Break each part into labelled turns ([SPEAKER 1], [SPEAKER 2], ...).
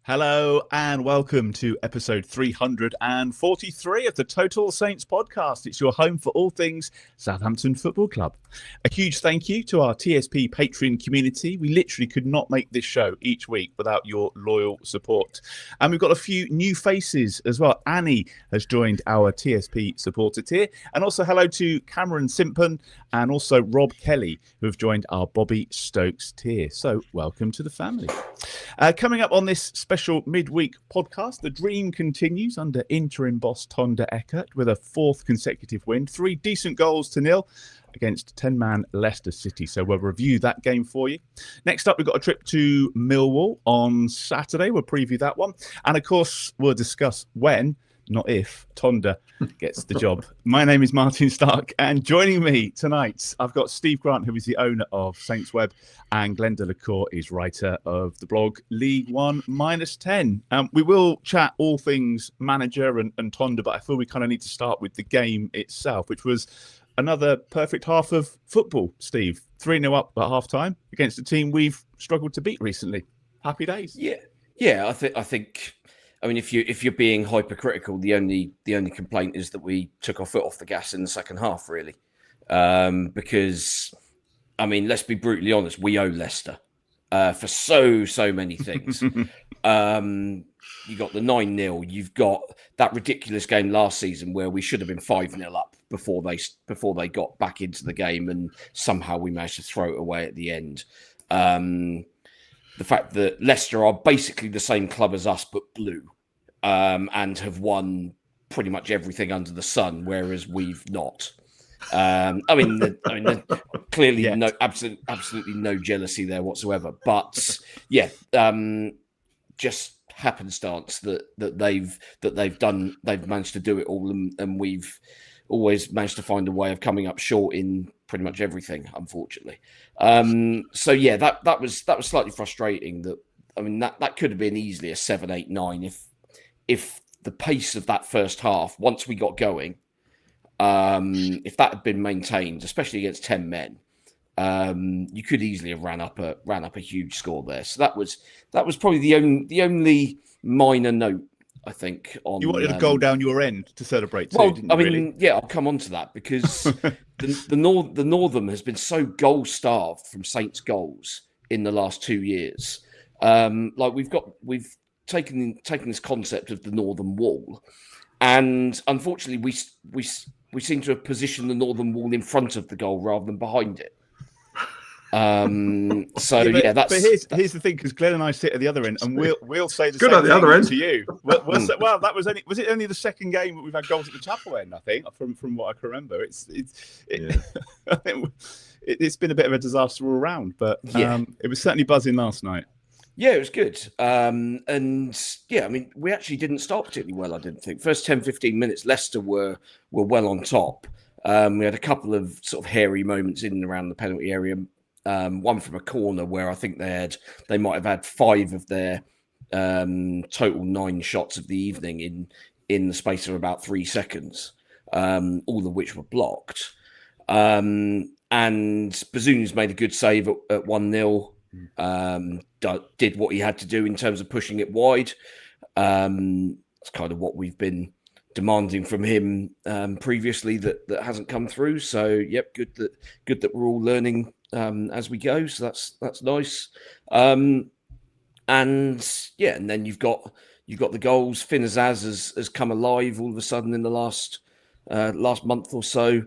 [SPEAKER 1] Hello and welcome to episode 343 of the Total Saints podcast. It's your home for all things Southampton Football Club. A huge thank you to our TSP Patreon community. We literally could not make this show each week without your loyal support. And we've got a few new faces as well. Annie has joined our TSP supporter tier. And also hello to Cameron Simpson and also Rob Kelly, who have joined our Bobby Stokes tier. So welcome to the family. Coming up on this special midweek podcast, the dream continues under interim boss Tonda Eckert with a fourth consecutive win, 3 decent goals to nil against 10-man Leicester City. So we'll review that game for you. Next up, we've got a trip to Millwall on Saturday. We'll preview that one. And of course, we'll discuss when, not if, Tonda gets the job. My name is Martin Stark, and joining me tonight, I've got Steve Grant, who is the owner of Saints Web, and Glen is writer of the blog League One -10. We will chat all things manager and Tonda, but I feel we kind of need to start with the game itself, which was another perfect half of football, Steve. 3-0 up at half-time against a team we've struggled to beat recently. Happy days.
[SPEAKER 2] Yeah. I think. I mean, if you're being hypercritical, the only complaint is that we took our foot off the gas in the second half, really. Because, I mean, let's be brutally honest, we owe Leicester for so many things. You got the 9-0. You've got that ridiculous game last season where we should have been 5-0 up before they got back into the game, and somehow we managed to throw it away at the end. The fact that Leicester are basically the same club as us, but blue, and have won pretty much everything under the sun, whereas we've not. Clearly, no, absolutely no jealousy there whatsoever. But yeah, just happenstance that they've managed to do it all, and we've always managed to find a way of coming up short in pretty much everything, unfortunately. So yeah, that was slightly frustrating. That could have been easily a 7-8-9 if the pace of that first half, once we got going, if that had been maintained, especially against 10 men, you could easily have ran up a huge score there. So that was probably the only minor note, I think. On
[SPEAKER 1] you wanted a goal down your end to celebrate too, didn't you? Really?
[SPEAKER 2] Yeah, I'll come on to that because the Northern has been so goal starved from Saints goals in the last 2 years. We've taken this concept of the Northern Wall, and unfortunately we seem to have positioned the Northern Wall in front of the goal rather than behind it. But
[SPEAKER 1] here's the thing, because Glen and I sit at the other end, and we'll say the
[SPEAKER 3] good
[SPEAKER 1] same
[SPEAKER 3] at the other end
[SPEAKER 1] to you. Well, that was it only the second game that we've had goals at the Chapel end, I think, from what I can remember. I think it's been a bit of a disaster all around, but it was certainly buzzing last night.
[SPEAKER 2] Yeah, it was good. We actually didn't start particularly well, I didn't think. First 10-15 minutes, Leicester were well on top. We had a couple of sort of hairy moments in and around the penalty area. One from a corner where I think they might have had 5 of their total 9 shots of the evening in the space of about 3 seconds, all of which were blocked. And Bazuni's made a good save at 1-0. Did what he had to do in terms of pushing it wide. It's kind of what we've been demanding from him previously that hasn't come through. So yep, good that we're all learning as we go. So that's nice. And then you've got the goals. Finn Azaz has come alive all of a sudden in the last month or so.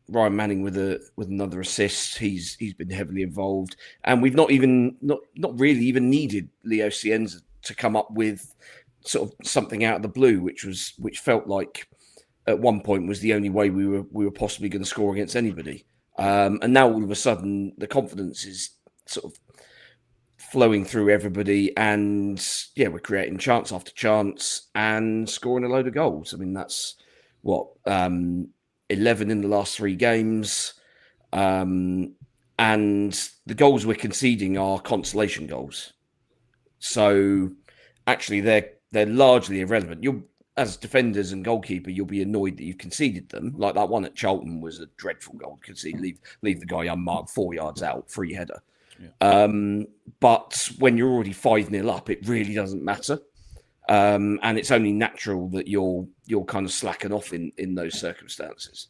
[SPEAKER 2] Ryan Manning with another assist. He's been heavily involved, and we've not really even needed Leo Cienza to come up with sort of something out of the blue, which felt like at one point was the only way we were possibly going to score against anybody. And now all of a sudden the confidence is sort of flowing through everybody, and yeah, we're creating chance after chance and scoring a load of goals. I mean, that's 11 in the last 3 games. And the goals we're conceding are consolation goals. So actually they're largely irrelevant. As defenders and goalkeeper, you'll be annoyed that you've conceded them. Like that one at Charlton was a dreadful goal to concede. Leave the guy unmarked 4 yards out, free header. But when you're already 5-0 up, it really doesn't matter. And it's only natural that you'll kind of slacken off in those circumstances.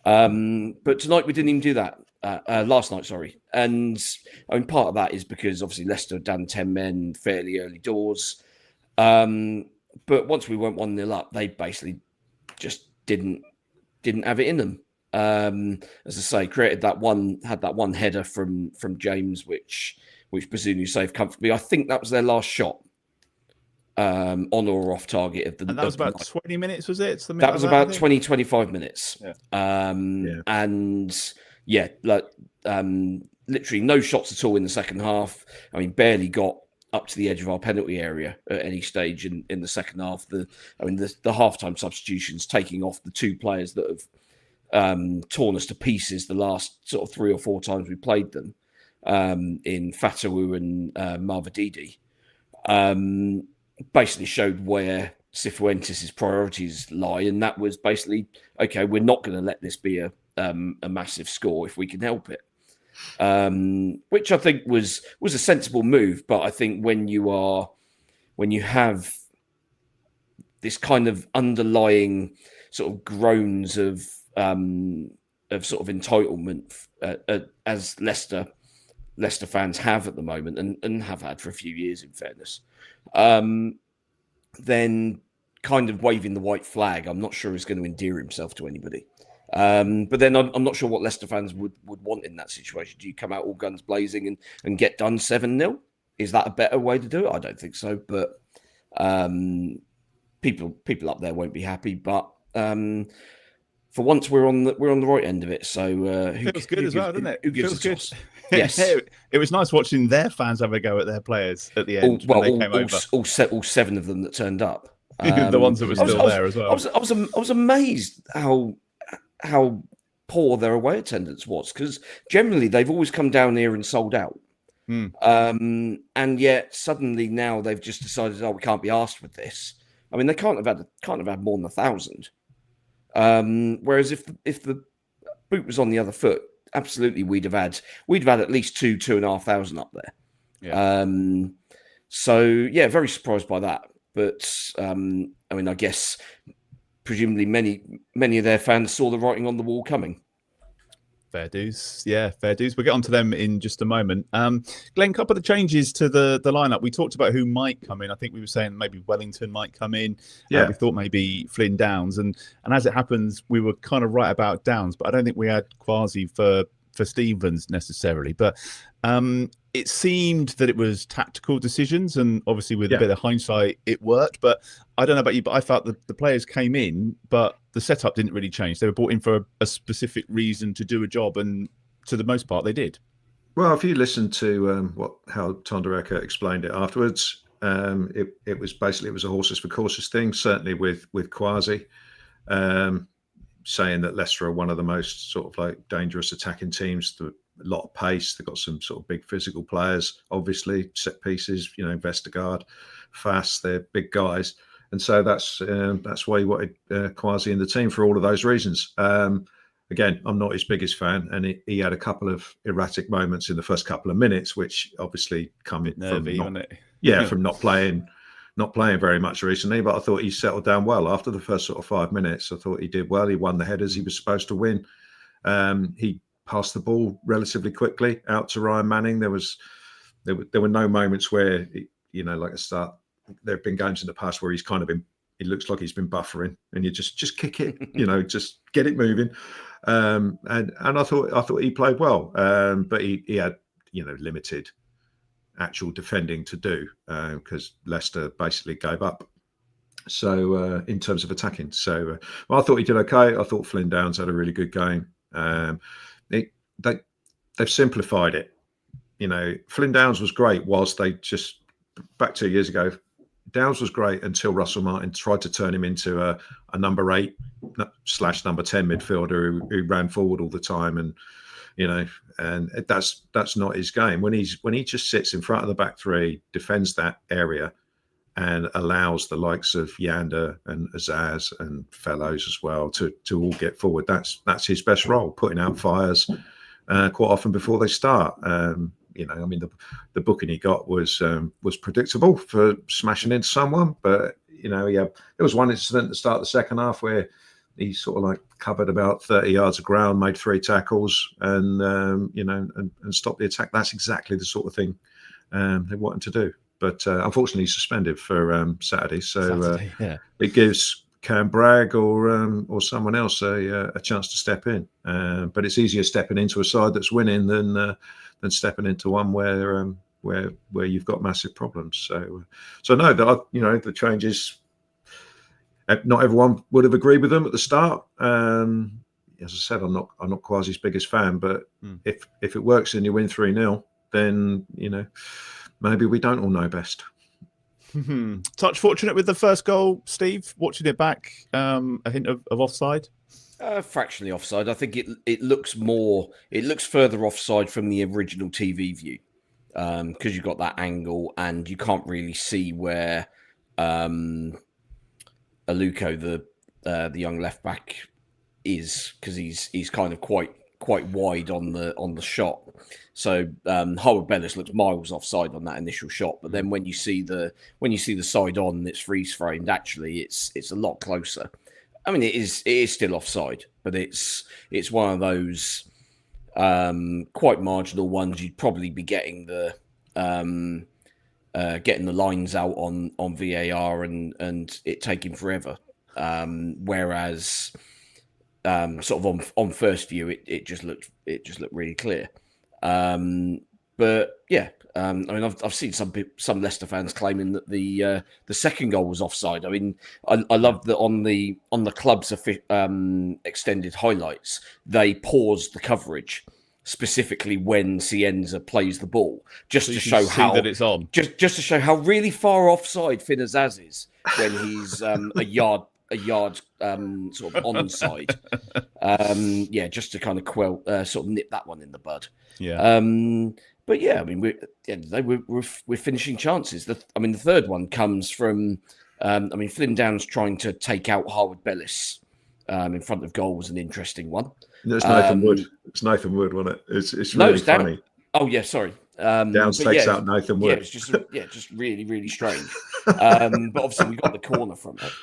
[SPEAKER 2] But tonight we didn't even do that. Last night, sorry. And I mean, part of that is because obviously Leicester had done 10 men fairly early doors. But once we went 1-0 up, they basically just didn't have it in them. As I say, had that one header from James, which Bazunu saved comfortably. I think that was their last shot. On or off target of the.
[SPEAKER 1] And that was about 20 minutes, was it?
[SPEAKER 2] That was about 20-25 minutes.
[SPEAKER 1] Yeah.
[SPEAKER 2] And literally no shots at all in the second half. I mean, barely got up to the edge of our penalty area at any stage in the second half. The halftime substitutions, taking off the two players that have torn us to pieces the last sort of 3 or 4 times we played them, in Fatawu and Marvadidi. Basically showed where Cifuentes' priorities lie, and that was basically, okay, we're not going to let this be a massive score if we can help it, which I think was a sensible move. But I think when you have this kind of underlying sort of groans of sort of entitlement, as Leicester fans have at the moment and have had for a few years, in fairness, then kind of waving the white flag, I'm not sure is going to endear himself to anybody. But then I'm not sure what Leicester fans would want in that situation. Do you come out all guns blazing and get done 7-0? Is that a better way to do it? I don't think so. But people up there won't be happy. But for once, we're on the right end of it. So
[SPEAKER 1] feels good as well, doesn't it?
[SPEAKER 2] Who gives
[SPEAKER 1] Feels
[SPEAKER 2] a toss? Yes,
[SPEAKER 1] it was nice watching their fans have a go at their players at the end.
[SPEAKER 2] All 7 of them that turned up.
[SPEAKER 1] The ones that were still there as well.
[SPEAKER 2] I was amazed how poor their away attendance was, because generally they've always come down here and sold out. And yet suddenly now they've just decided, we can't be asked with this. I mean, they can't have had more than 1,000. Whereas if the boot was on the other foot, absolutely we'd have had at least 2,500 up there. Yeah. So yeah, very surprised by that. But I mean, I guess presumably many of their fans saw the writing on the wall coming.
[SPEAKER 1] Fair dues. Yeah, fair dues. We'll get onto them in just a moment. Glenn, a couple of the changes to the lineup. We talked about who might come in. I think we were saying maybe Wellington might come in. Yeah. We thought maybe Flynn Downs. And as it happens, we were kind of right about Downs, but I don't think we had Quasi for Stevens necessarily. But it seemed that it was tactical decisions, and obviously with a bit of hindsight, it worked. But I don't know about you, but I felt that the players came in, but the setup didn't really change. They were brought in for a specific reason to do a job, and to the most part, they did.
[SPEAKER 3] Well, if you listen to how Tonda Eckert explained it afterwards, it was a horses for courses thing. Certainly with Quasi, saying that Leicester are one of the most sort of like dangerous attacking teams. A lot of pace. They've got some sort of big physical players, obviously, set pieces, Vestergaard, fast, they're big guys. And so that's why he wanted Quasi in the team, for all of those reasons. Again, I'm not his biggest fan, and he had a couple of erratic moments in the first couple of minutes, which obviously come from not playing very much recently. But I thought he settled down well after the first sort of 5 minutes. I thought he did well. He won the headers he was supposed to win. He passed the ball relatively quickly out to Ryan Manning. There were no moments where, like a start. There have been games in the past where he's kind of been. It looks like he's been buffering, and you just kick it, just get it moving. And I thought he played well, but he had limited actual defending to do, because Leicester basically gave up. So in terms of attacking, I thought he did okay. I thought Flynn Downs had a really good game. They've simplified it. Flynn Downs was great whilst they just back 2 years ago. Downs was great until Russell Martin tried to turn him into a number 8 / number 10 midfielder who ran forward all the time, and that's not his game. When he just sits in front of the back three, defends that area, and allows the likes of Yander and Azaz and Fellows as well to all get forward. That's his best role, putting out fires quite often before they start. I mean, the booking he got was predictable for smashing into someone, but there was one incident at the start of the second half where he sort of like covered about 30 yards of ground, made 3 tackles, and and stopped the attack. That's exactly the sort of thing they want him to do. But unfortunately, he's suspended for Saturday, so it gives Cam Bragg or someone else a chance to step in. But it's easier stepping into a side that's winning than stepping into one where you've got massive problems. So no, the changes. Not everyone would have agreed with them at the start. As I said, I'm not Kwasi's biggest fan, but if it works and you win 3-0, then maybe we don't all know best.
[SPEAKER 1] Touch fortunate with the first goal, Steve. Watching it back, a hint of offside.
[SPEAKER 2] Fractionally offside. I think it looks further offside from the original TV view because you've got that angle and you can't really see where Aluko, the young left back, is, because he's kind of quite wide on the shot. So Harwood-Bellis looks miles offside on that initial shot, but then when you see the side on and it's freeze framed, actually it's a lot closer. I mean, it is still offside, but it's one of those quite marginal ones. You'd probably be getting the lines out on VAR and it taking forever. Whereas sort of on first view, it just looked really clear. But yeah, I mean, I've seen some Leicester fans claiming that the second goal was offside. I mean, I love that on the club's extended highlights, they paused the coverage specifically when Cienza plays the ball, just to show how
[SPEAKER 1] that it's on,
[SPEAKER 2] just to show how really far offside Finn Azaz is when he's a yard sort of onside. Just to kind of sort of nip that one in the bud.
[SPEAKER 1] Yeah.
[SPEAKER 2] But yeah, I mean, we're finishing chances. The third one comes from, Flynn Downs trying to take out Harwood-Bellis in front of goal was an interesting one.
[SPEAKER 3] It's Nathan Wood. It's Nathan Wood, wasn't it? It's really funny.
[SPEAKER 2] Oh yeah, sorry.
[SPEAKER 3] Downs takes out Nathan Wood.
[SPEAKER 2] Yeah, it's just really, really strange. But obviously we got the corner from it.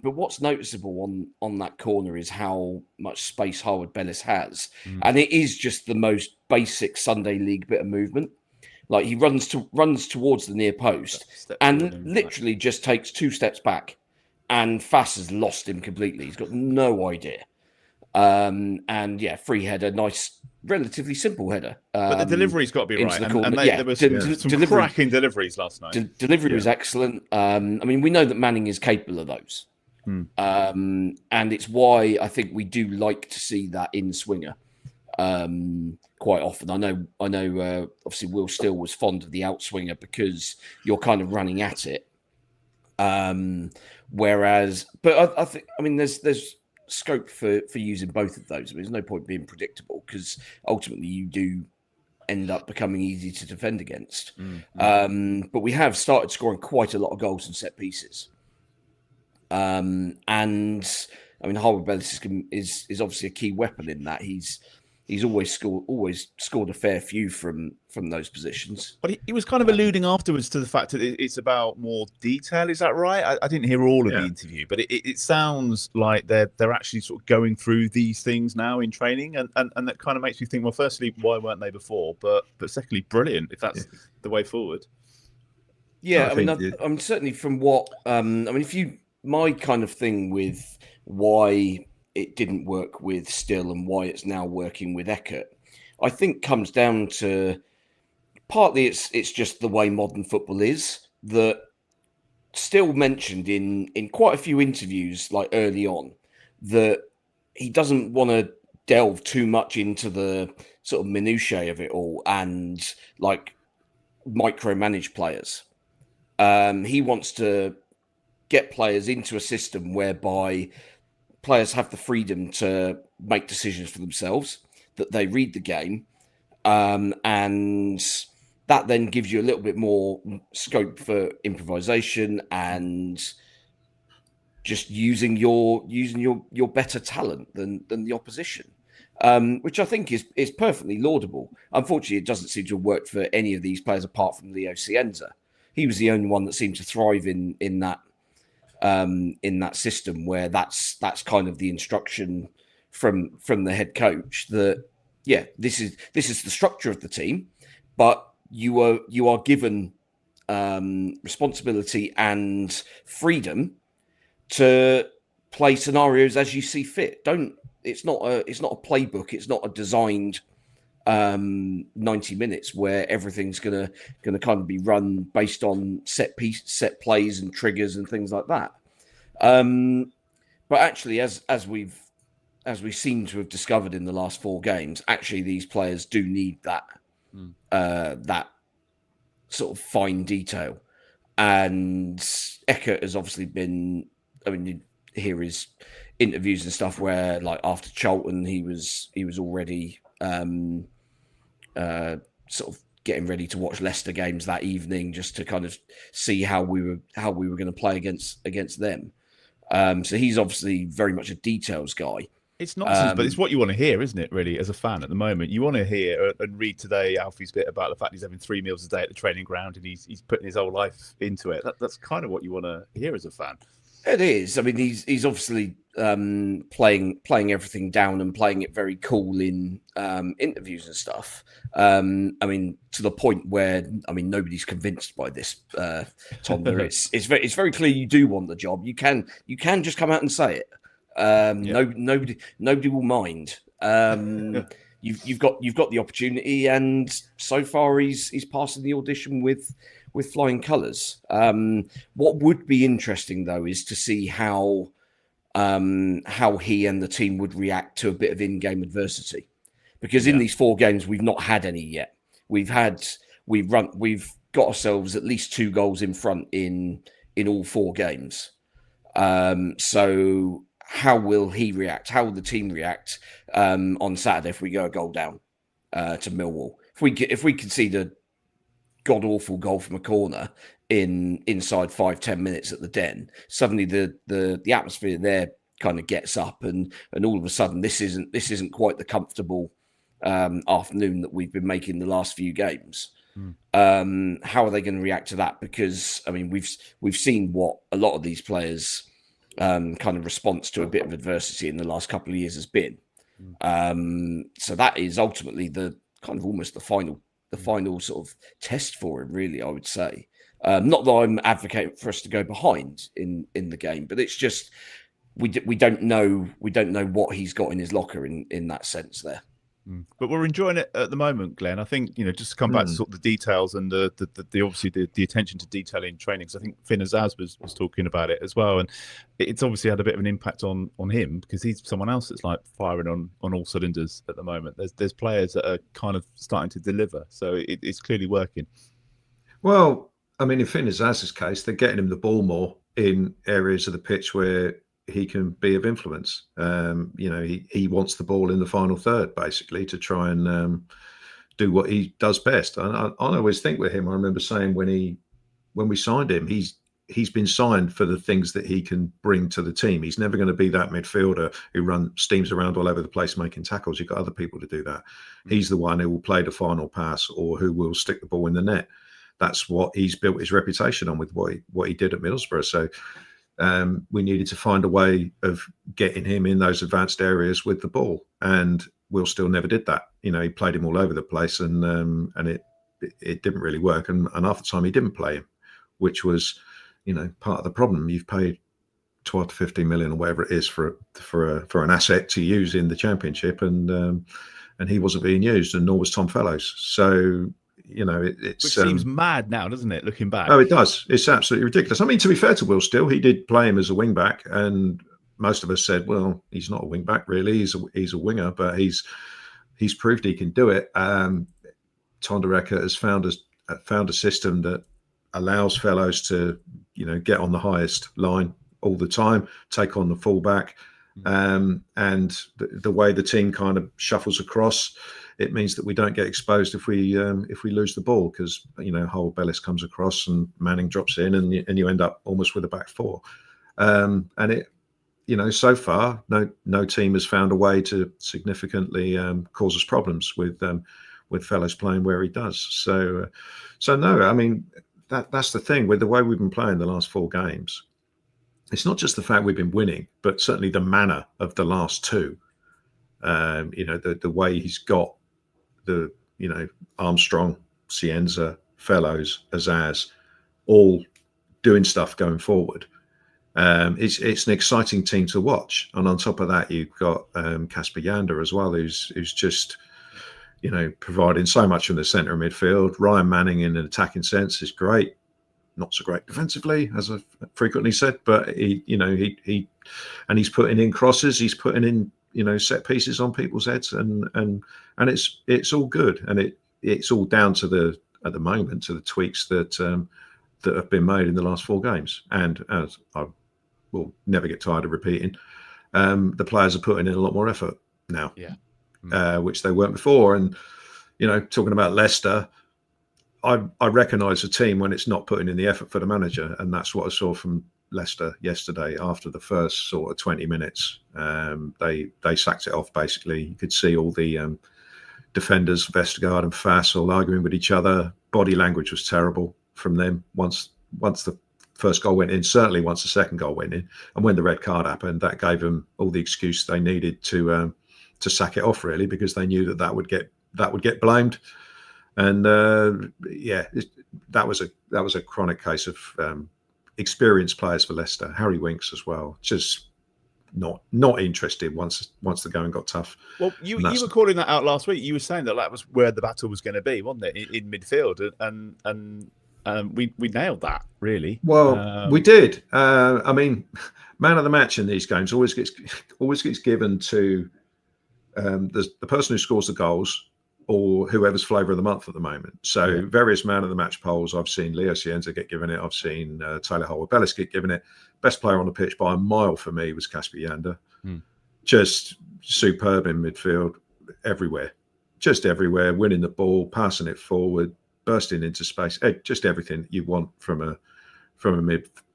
[SPEAKER 2] But what's noticeable on that corner is how much space Harwood-Bellis has. And it is just the most basic Sunday League bit of movement. Like he runs towards the near post and literally just takes 2 steps back, and Fass has lost him completely. He's got no idea. Free header, nice, relatively simple header.
[SPEAKER 1] But the delivery's got to be right. There were some cracking deliveries last night.
[SPEAKER 2] Delivery was excellent. We know that Manning is capable of those. And it's why I think we do like to see that in swinger quite often. I know. Obviously, Will Steele was fond of the outswinger because you're kind of running at it. Whereas, but I think, there's scope for using both of those. There's no point being predictable because ultimately you do end up becoming easy to defend against. But we have started scoring quite a lot of goals and set pieces. Harwood-Bellis is obviously a key weapon in that. He's always scored a fair few from those positions.
[SPEAKER 1] But he was kind of alluding afterwards to the fact that it's about more detail. Is that right? I didn't hear all of the interview, but it sounds like they're actually sort of going through these things now in training, and that kind of makes me think, well, firstly, why weren't they before? But secondly, brilliant if that's the way forward.
[SPEAKER 2] Yeah, I'm certainly from what my kind of thing with why it didn't work with Still and why it's now working with Eckert, I think comes down to partly it's just the way modern football is. That Still mentioned in quite a few interviews, like early on, that he doesn't want to delve too much into the sort of minutiae of it all and like micromanage players. He wants to get players into a system whereby players have the freedom to make decisions for themselves, that they read the game, and that then gives you a little bit more scope for improvisation and just using your better talent than the opposition. which I think is perfectly laudable. Unfortunately, it doesn't seem to have worked for any of these players apart from Leo Cienza. He was the only one that seemed to thrive in that system where that's kind of the instruction from the head coach that this is the structure of the team, but you are given responsibility and freedom to play scenarios as you see fit. It's not a playbook. It's not a designed 90 minutes where everything's gonna kind of be run based on set plays and triggers and things like that. But actually, as we seem to have discovered in the last 4 games, actually these players do need that that sort of fine detail. And Eckert has obviously been. I mean, you hear his interviews and stuff where, like, after Charlton, he was already sort of getting ready to watch Leicester games that evening just to kind of see how we were going to play against them. So he's obviously very much a details guy.
[SPEAKER 1] It's nonsense, but it's what you want to hear, isn't it, really, as a fan at the moment? You want to hear and read today Alfie's bit about the fact he's having 3 meals a day at the training ground and he's putting his whole life into it. That's kind of what you want to hear as a fan.
[SPEAKER 2] It is. I mean, he's obviously playing everything down and playing it very cool in interviews and stuff. I mean, to the point where nobody's convinced by this, Tonda. It's very clear you do want the job. You can just come out and say it. Nobody will mind. You've got the opportunity, and so far he's passing the audition with flying colours. What would be interesting though is to see how he and the team would react to a bit of in-game adversity, because in these 4 games we've not had any yet. We've got ourselves at least 2 goals in front in all 4 games. So how will he react? How will the team react on Saturday if we go a goal down to Millwall? If we concede a god-awful goal from a corner inside 5-10 minutes at the Den, suddenly the atmosphere there kind of gets up, and all of a sudden this isn't quite the comfortable afternoon that we've been making the last few games. How are they going to react to that? Because I mean, we've seen what a lot of these players kind of response to a bit of adversity in the last couple of years has been. So that is ultimately the kind of almost the final sort of test for him, really, I would say. Not that I'm advocating for us to go behind in the game, but it's just we don't know what he's got in his locker in that sense there.
[SPEAKER 1] But we're enjoying it at the moment, Glenn. I think, just to come back to sort of the details and the obviously the attention to detail in training. Because I think Finn Azaz was talking about it as well, and it's obviously had a bit of an impact on him, because he's someone else that's like firing on all cylinders at the moment. There's players that are kind of starting to deliver, so it's clearly working.
[SPEAKER 3] Well, I mean, in Finn Azaz's case, they're getting him the ball more in areas of the pitch where he can be of influence. He wants the ball in the final third, basically, to try and do what he does best. And I always think with him, I remember saying when we signed him, he's been signed for the things that he can bring to the team. He's never going to be that midfielder who steams around all over the place making tackles. You've got other people to do that. He's the one who will play the final pass or who will stick the ball in the net. That's what he's built his reputation on with what he did at Middlesbrough. So we needed to find a way of getting him in those advanced areas with the ball, and Will still never did that. He played him all over the place, and it didn't really work. And half the time he didn't play him, which was, part of the problem. You've paid 12 to 15 million or whatever it is for an asset to use in the Championship, and he wasn't being used, and nor was Tom Fellows. So. Which
[SPEAKER 1] seems mad now, doesn't it? Looking back,
[SPEAKER 3] oh, it does. It's absolutely ridiculous. I mean, to be fair to Will, still he did play him as a wing back, and most of us said, "Well, he's not a wing back, really. He's a winger, but he's proved he can do it." Tonda Eckert has found a system that allows Fellows to, get on the highest line all the time, take on the fullback, and the way the team kind of shuffles across. It means that we don't get exposed if we lose the ball, because Harwood-Bellis comes across and Manning drops in, and you end up almost with a back four. And so far, no team has found a way to significantly cause us problems with Fellows playing where he does. So no, I mean that's the thing with the way we've been playing the last 4 games. It's not just the fact we've been winning, but certainly the manner of the last 2. The way he's got the Armstrong, Cienza, Fellows, Azaz, all doing stuff going forward. It's an exciting team to watch, and on top of that, you've got Kasper Yander as well, who's just providing so much from the centre of midfield. Ryan Manning, in an attacking sense, is great. Not so great defensively, as I've frequently said, but he's putting in crosses, he's putting in set pieces on people's heads, and it's all good, and it's all down to at the moment to the tweaks that have been made in the last 4 games. And as I will never get tired of repeating, the players are putting in a lot more effort now, which they weren't before. And talking about Leicester, I recognise a team when it's not putting in the effort for the manager, and that's what I saw from Leicester yesterday. After the first sort of 20 minutes, they sacked it off. Basically, you could see all the defenders, Vestergaard and Fass, all arguing with each other. Body language was terrible from them once the first goal went in, certainly once the second goal went in, and when the red card happened, that gave them all the excuse they needed to sack it off, really, because they knew that would get blamed. And that was a chronic case of experienced players for Leicester. Harry Winks as well, just not interested once the going got tough.
[SPEAKER 1] Well, you were calling that out last week. You were saying that was where the battle was going to be, wasn't it, in midfield? And we nailed that, really.
[SPEAKER 3] Well, we did. I mean, man of the match in these games always gets given to the person who scores the goals, or whoever's flavour of the month at the moment. So various man of the match polls, I've seen Leo Cienza get given it. I've seen Taylor Harwood-Bellis get given it. Best player on the pitch by a mile for me was Kasper Yander. Just superb in midfield, everywhere. Just everywhere, winning the ball, passing it forward, bursting into space. Just everything you want from a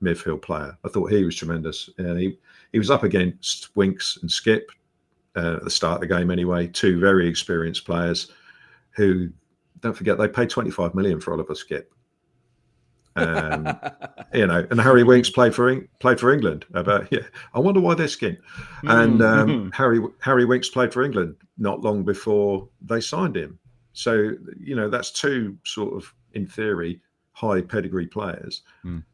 [SPEAKER 3] midfield player. I thought he was tremendous. He was up against Winks and Skip at the start of the game anyway, 2 very experienced players who, don't forget, they paid 25 million for Oliver Skip. And Harry Winks played for England. I wonder why they're skint. And Harry Winks played for England not long before they signed him. So that's 2 sort of, in theory, high pedigree players.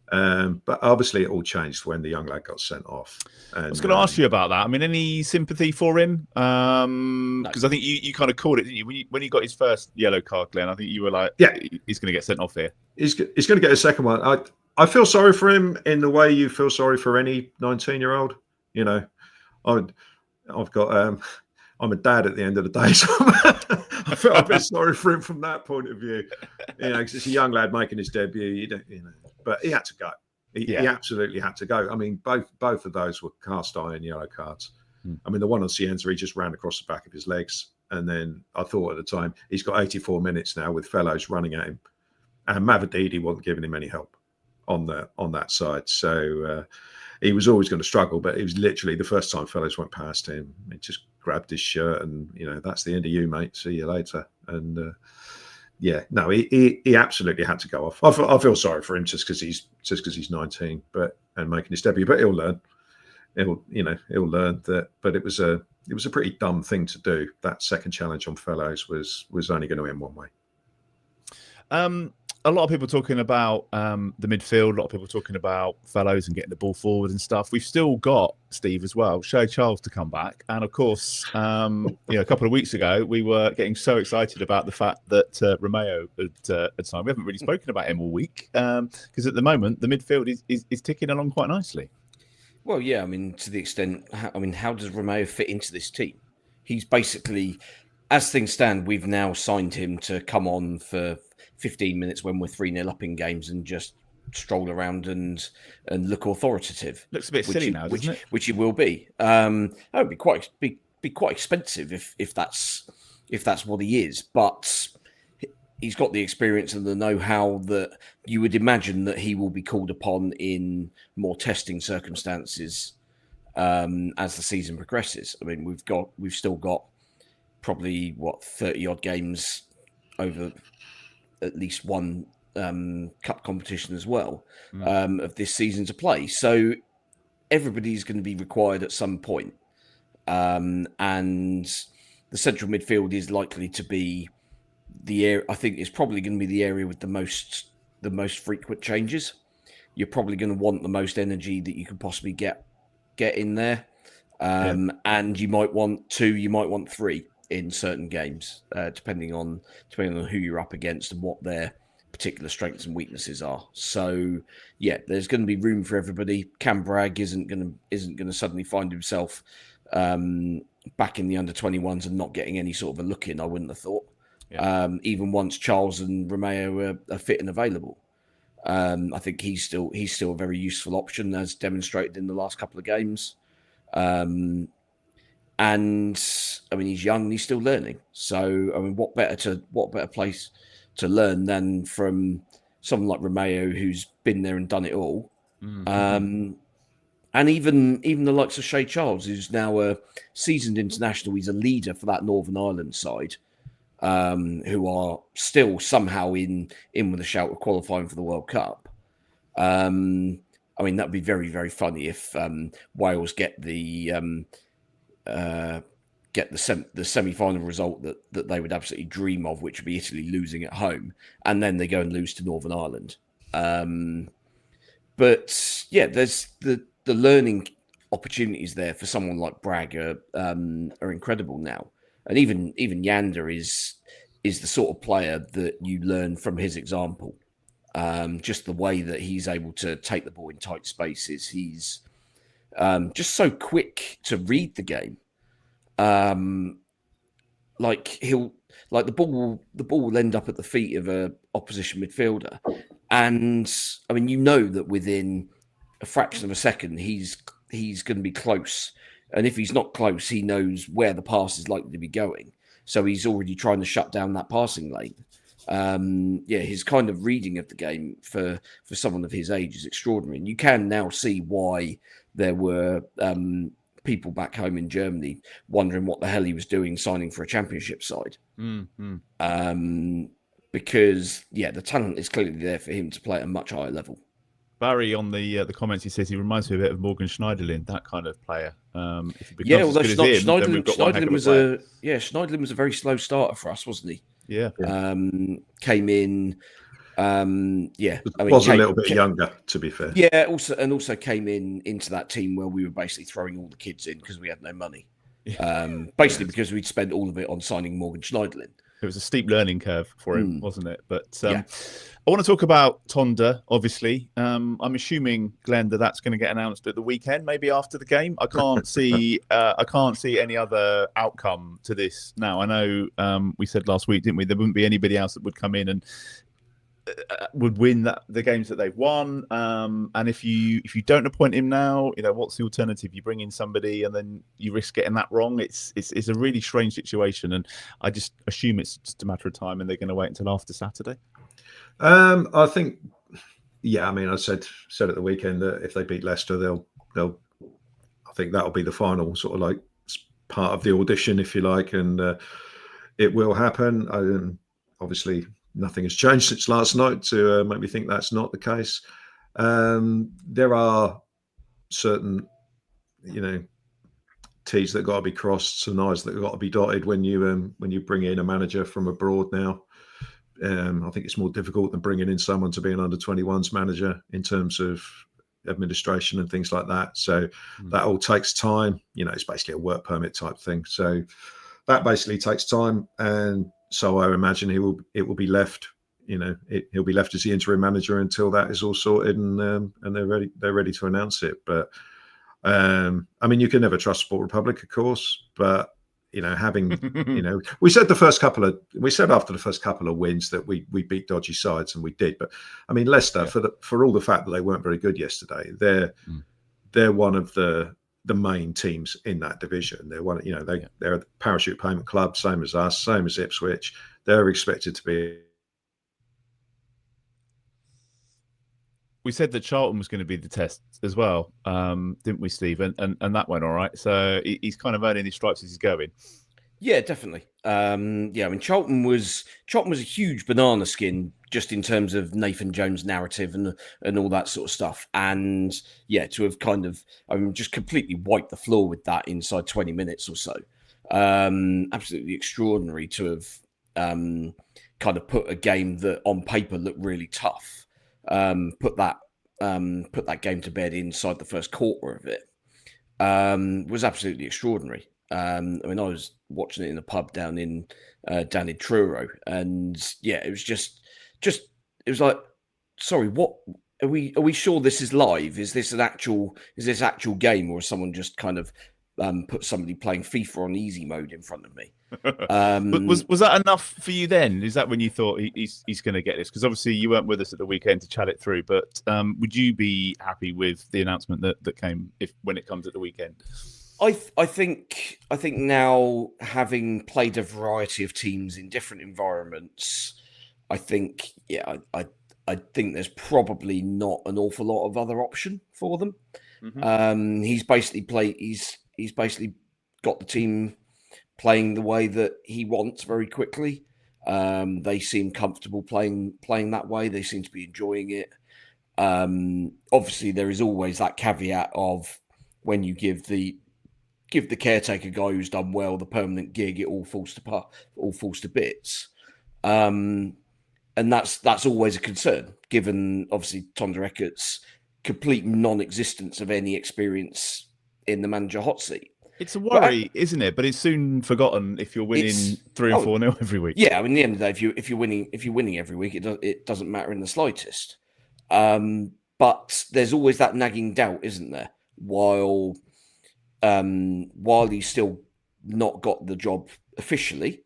[SPEAKER 3] But obviously it all changed when the young lad got sent off. And
[SPEAKER 1] I was going to ask you about that. I mean, any sympathy for him? Because I think you kind of called it, didn't you? When he got his first yellow card, Glen, I think you were like, he's going to get sent off here. He's going
[SPEAKER 3] to get a second one. I feel sorry for him in the way you feel sorry for any 19-year-old. I've got... I'm a dad at the end of the day, so I feel a bit sorry for him from that point of view. Because it's a young lad making his debut. But he had to go. He absolutely had to go. I mean, both of those were cast iron yellow cards. I mean, the one on Cienza, he just ran across the back of his legs, and then I thought at the time he's got 84 minutes now with Fellows running at him, and Mavididi wasn't giving him any help on that side. So he was always going to struggle. But it was literally the first time Fellows went past him, he just grabbed his shirt and that's the end of you, mate, see you later. And he absolutely had to go off. I feel sorry for him just because he's 19 and making his debut, but he'll learn that. But it was a pretty dumb thing to do. That second challenge on Fellows was only going to end one way.
[SPEAKER 1] A lot of people talking about the midfield, a lot of people talking about Fellows and getting the ball forward and stuff. We've still got, Steve, as well, Shay Charles to come back. And of course, a couple of weeks ago, we were getting so excited about the fact that Romeo had signed. We haven't really spoken about him all week because at the moment, the midfield is ticking along quite nicely.
[SPEAKER 2] Well, yeah, I mean, to the extent, how does Romeo fit into this team? He's basically, as things stand, we've now signed him to come on for 15 minutes when we're 3-0 up in games and just stroll around and look authoritative.
[SPEAKER 1] Looks a bit silly now, doesn't it?
[SPEAKER 2] Which he will be. That would be quite expensive if that's what he is. But he's got the experience and the know-how that you would imagine that he will be called upon in more testing circumstances as the season progresses. I mean, we've still got probably 30 odd games over at least one cup competition as well of this season to play. So everybody's going to be required at some point. And the central midfield is likely to be the area. I think it's probably going to be the area with the most frequent changes. You're probably going to want the most energy that you can possibly get in there, and you might want 2, you might want 3 in certain games, depending on who you're up against and what their particular strengths and weaknesses are. So yeah, there's going to be room for everybody. Cam Bragg isn't going to suddenly find himself back in the under-21s and not getting any sort of a look in. I wouldn't have thought. Yeah. Even once Charles and Romeo are fit and available, I think he's still a very useful option, as demonstrated in the last couple of games. And I mean, he's young and he's still learning. So I mean, what better place to learn than from someone like Romeo, who's been there and done it all. Mm-hmm. And even the likes of Shay Charles, who's now a seasoned international. He's a leader for that Northern Ireland side, who are still somehow in with a shout of qualifying for the World Cup. I mean, that'd be very, very funny if Wales get the semi-final result that they would absolutely dream of, which would be Italy losing at home, and then they go and lose to Northern Ireland. But yeah, there's the learning opportunities there for someone like Bragg are incredible now. And even Yander is the sort of player that you learn from his example. Just the way that he's able to take the ball in tight spaces. He's just so quick to read the game. The ball will end up at the feet of a opposition midfielder, and I mean, you know that within a fraction of a second he's going to be close. And if he's not close, he knows where the pass is likely to be going. So he's already trying to shut down that passing lane. His kind of reading of the game for someone of his age is extraordinary. And you can now see why there were people back home in Germany wondering what the hell he was doing signing for a championship side. Mm-hmm. Because, the talent is clearly there for him to play at a much higher level.
[SPEAKER 1] Barry, on the comments, he says he reminds me a bit of Morgan Schneiderlin, that kind of player. If he
[SPEAKER 2] although Schneiderlin was a very slow starter for us, wasn't he?
[SPEAKER 1] Yeah.
[SPEAKER 2] Came in.
[SPEAKER 3] A little bit younger, to be fair.
[SPEAKER 2] Yeah, also came into that team where we were basically throwing all the kids in because we had no money. Because we'd spent all of it on signing Morgan Schneiderlin.
[SPEAKER 1] It was a steep learning curve for him, wasn't it? But I want to talk about Tonda, obviously. I'm assuming, Glenn, that's going to get announced at the weekend, maybe after the game. I can't see any other outcome to this now. I know we said last week, didn't we? There wouldn't be anybody else that would come in and would win the games that they've won. And if you don't appoint him now, what's the alternative? You bring in somebody and then you risk getting that wrong. It's a really strange situation, and I just assume it's just a matter of time, and they're going to wait until after Saturday.
[SPEAKER 3] I think, I mean, I said at the weekend that if they beat Leicester, they'll I think that'll be the final sort of like part of the audition, if you like, and it will happen. Obviously, nothing has changed since last night to make me think that's not the case. There are certain, T's that got to be crossed and I's that got to be dotted when you bring in a manager from abroad now. I think it's more difficult than bringing in someone to be an under-21s manager in terms of administration and things like that. So that all takes time. It's basically a work permit type thing. So that basically takes time, and so I imagine it will be left. He'll be left as the interim manager until that is all sorted and they're ready to announce it. But I mean, you can never trust Sport Republic, of course, but having we said after the first couple of wins that we beat dodgy sides, and we did. But I mean, Leicester, for all the fact that they weren't very good yesterday, they're one of the main teams in that division. They're one, they're a parachute payment club, same as us, same as Ipswich. They're expected to be.
[SPEAKER 1] we said that Charlton was going to be the test as well, didn't we, Steve? And that went all right. So he's kind of earning his stripes as he's going.
[SPEAKER 2] Yeah, definitely. I mean, Charlton was a huge banana skin just in terms of Nathan Jones' narrative and all that sort of stuff. And yeah, to have kind of, just completely wiped the floor with that inside 20 minutes or so. Absolutely extraordinary to have kind of put a game that on paper looked really tough, put that game to bed inside the first quarter of it. Was absolutely extraordinary. I mean, I was watching it in a pub down in Truro, and yeah, it was just it was like, sorry, what are we sure this is live? Is this actual game, or is someone just kind of put somebody playing FIFA on easy mode in front of me?
[SPEAKER 1] But was that enough for you then? Is that when you thought he's going to get this? Because obviously you weren't with us at the weekend to chat it through, but would you be happy with the announcement that came when it comes at the weekend?
[SPEAKER 2] I think now, having played a variety of teams in different environments, I think I think there's probably not an awful lot of other option for them. Mm-hmm. He's basically got the team playing the way that he wants very quickly. They seem comfortable playing that way. They seem to be enjoying it. Obviously, there is always that caveat of when you give the caretaker guy who's done well the permanent gig, it all falls to bits, and that's always a concern, given obviously Tonda Eckert's complete non-existence of any experience in the manager hot seat.
[SPEAKER 1] It's a worry, isn't it? But it's soon forgotten if you're winning 3 or 4-0 every week.
[SPEAKER 2] Yeah, I mean, at the end of the day, if you're winning every week, it doesn't matter in the slightest. But there's always that nagging doubt, isn't there? While he's still not got the job officially,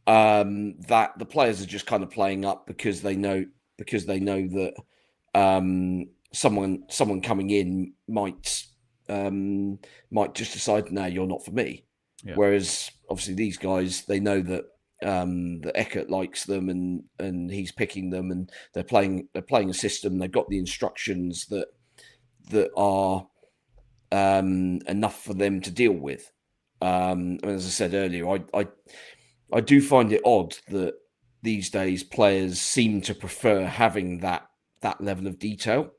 [SPEAKER 2] that the players are just kind of playing up because they know that someone coming in might just decide, no, you're not for me. Yeah. Whereas obviously these guys, they know that that Eckert likes them and he's picking them, and they're playing a system. They've got the instructions that are enough for them to deal with. As I said earlier, I do find it odd that these days players seem to prefer having that level of detail,